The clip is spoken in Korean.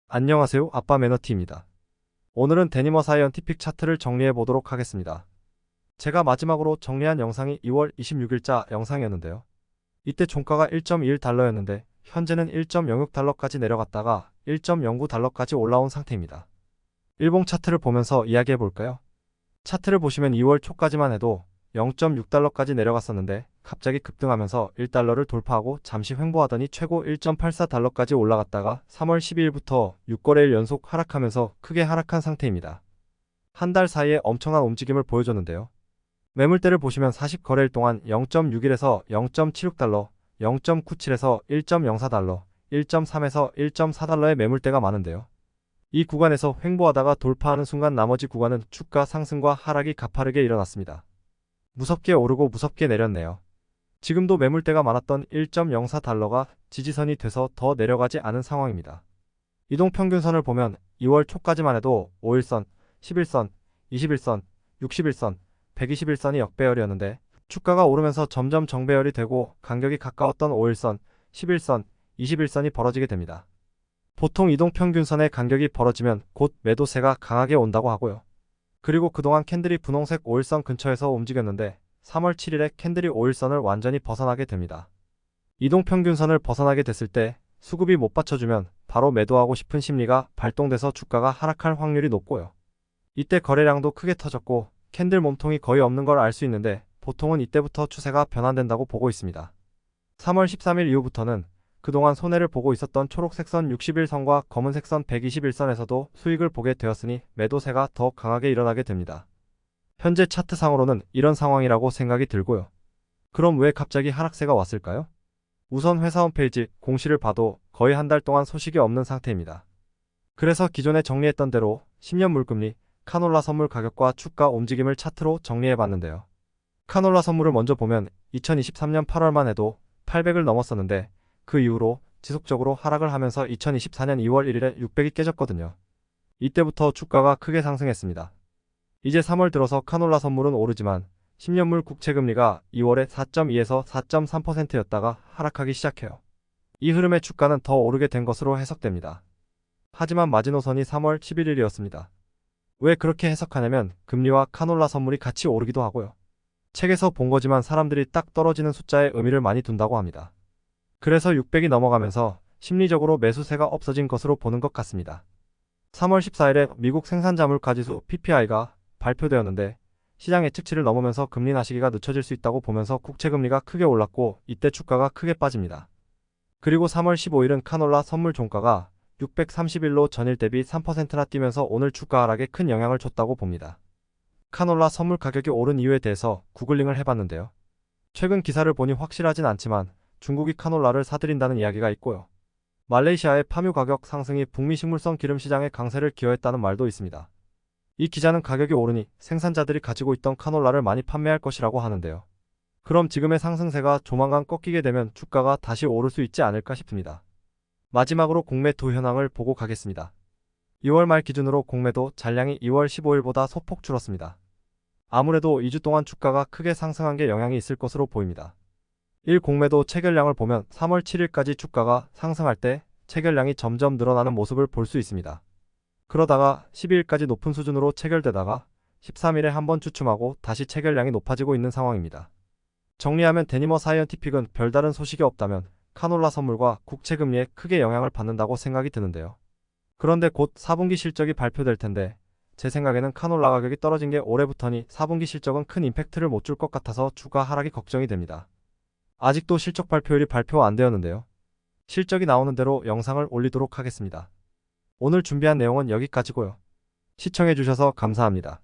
안녕하세요. 아빠 매너티입니다. 오늘은 데니머 사이언티픽 차트를 정리해 보도록 하겠습니다. 제가 마지막으로 정리한 영상이 2월 26일자 영상이었는데요. 이때 종가가 1.21달러였는데 현재는 1.06달러까지 내려갔다가 1.09달러까지 올라온 상태입니다. 일봉 차트를 보면서 이야기해 볼까요? 차트를 보시면 2월 초까지만 해도 0.6달러까지 내려갔었는데 갑자기 급등하면서 1달러를 돌파하고 잠시 횡보하더니 최고 1.84달러까지 올라갔다가 3월 12일부터 6거래일 연속 하락하면서 크게 하락한 상태입니다. 한 달 사이에 엄청난 움직임을 보여줬는데요. 매물대를 보시면 40거래일 동안 0.61에서 0.76달러, 0.97에서 1.04달러, 1.3에서 1.4달러의 매물대가 많은데요. 이 구간에서 횡보하다가 돌파하는 순간 나머지 구간은 주가 상승과 하락이 가파르게 일어났습니다. 무섭게 오르고 무섭게 내렸네요. 지금도 매물대가 많았던 1.04달러가 지지선이 돼서 더 내려가지 않은 상황입니다. 이동평균선을 보면 2월 초까지만 해도 5일선, 11선, 21선, 61선, 121선이 역배열이었는데 주가가 오르면서 점점 정배열이 되고 간격이 가까웠던 5일선, 11선, 21선이 벌어지게 됩니다. 보통 이동평균선의 간격이 벌어지면 곧 매도세가 강하게 온다고 하고요. 그리고 그동안 캔들이 분홍색 5일선 근처에서 움직였는데 3월 7일에 캔들이 5일선을 완전히 벗어나게 됩니다. 이동평균선을 벗어나게 됐을 때 수급이 못 받쳐주면 바로 매도하고 싶은 심리가 발동돼서 주가가 하락할 확률이 높고요. 이때 거래량도 크게 터졌고 캔들 몸통이 거의 없는 걸 알 수 있는데 보통은 이때부터 추세가 변환된다고 보고 있습니다. 3월 13일 이후부터는 그동안 손해를 보고 있었던 초록색 선 61선과 검은색 선 121선에서도 수익을 보게 되었으니 매도세가 더 강하게 일어나게 됩니다. 현재 차트상으로는 이런 상황이라고 생각이 들고요. 그럼 왜 갑자기 하락세가 왔을까요? 우선 회사 홈페이지 공시를 봐도 거의 한 달 동안 소식이 없는 상태입니다. 그래서 기존에 정리했던 대로 10년 물금리, 카놀라 선물 가격과 주가 움직임을 차트로 정리해 봤는데요. 카놀라 선물을 먼저 보면 2023년 8월만 해도 800을 넘었었는데 그 이후로 지속적으로 하락을 하면서 2024년 2월 1일에 600이 깨졌거든요. 이때부터 주가가 크게 상승했습니다. 이제 3월 들어서 카놀라 선물은 오르지만 10년물 국채금리가 2월에 4.2에서 4.3%였다가 하락하기 시작해요. 이 흐름의 주가는 더 오르게 된 것으로 해석됩니다. 하지만 마지노선이 3월 11일이었습니다. 왜 그렇게 해석하냐면 금리와 카놀라 선물이 같이 오르기도 하고요. 책에서 본 거지만 사람들이 딱 떨어지는 숫자에 의미를 많이 둔다고 합니다. 그래서 600이 넘어가면서 심리적으로 매수세가 없어진 것으로 보는 것 같습니다. 3월 14일에 미국 생산자물가지수 PPI가 발표되었는데 시장 예측치를 넘으면서 금리 나시기가 늦춰질 수 있다고 보면서 국채금리가 크게 올랐고 이때 주가가 크게 빠집니다. 그리고 3월 15일은 카놀라 선물 종가가 631로 전일 대비 3%나 뛰면서 오늘 주가 하락에 큰 영향을 줬다고 봅니다. 카놀라 선물 가격이 오른 이유에 대해서 구글링을 해봤는데요. 최근 기사를 보니 확실하진 않지만 중국이 카놀라를 사들인다는 이야기가 있고요. 말레이시아의 파묘 가격 상승이 북미 식물성 기름 시장의 강세를 기여했다는 말도 있습니다. 이 기자는 가격이 오르니 생산자들이 가지고 있던 카놀라를 많이 판매할 것이라고 하는데요. 그럼 지금의 상승세가 조만간 꺾이게 되면 주가가 다시 오를 수 있지 않을까 싶습니다. 마지막으로 공매도 현황을 보고 가겠습니다. 2월 말 기준으로 공매도 잔량이 2월 15일보다 소폭 줄었습니다. 아무래도 2주 동안 주가가 크게 상승한 게 영향이 있을 것으로 보입니다. 1 공매도 체결량을 보면 3월 7일까지 주가가 상승할 때 체결량이 점점 늘어나는 모습을 볼 수 있습니다. 그러다가 12일까지 높은 수준으로 체결되다가 13일에 한번 주춤하고 다시 체결량이 높아지고 있는 상황입니다. 정리하면 데니머 사이언티픽은 별다른 소식이 없다면 카놀라 선물과 국채금리에 크게 영향을 받는다고 생각이 드는데요. 그런데 곧 4분기 실적이 발표될 텐데 제 생각에는 카놀라 가격이 떨어진 게 올해부터니 4분기 실적은 큰 임팩트를 못 줄 것 같아서 주가 하락이 걱정이 됩니다. 아직도 실적 발표일이 발표 안 되었는데요. 실적이 나오는 대로 영상을 올리도록 하겠습니다. 오늘 준비한 내용은 여기까지고요. 시청해주셔서 감사합니다.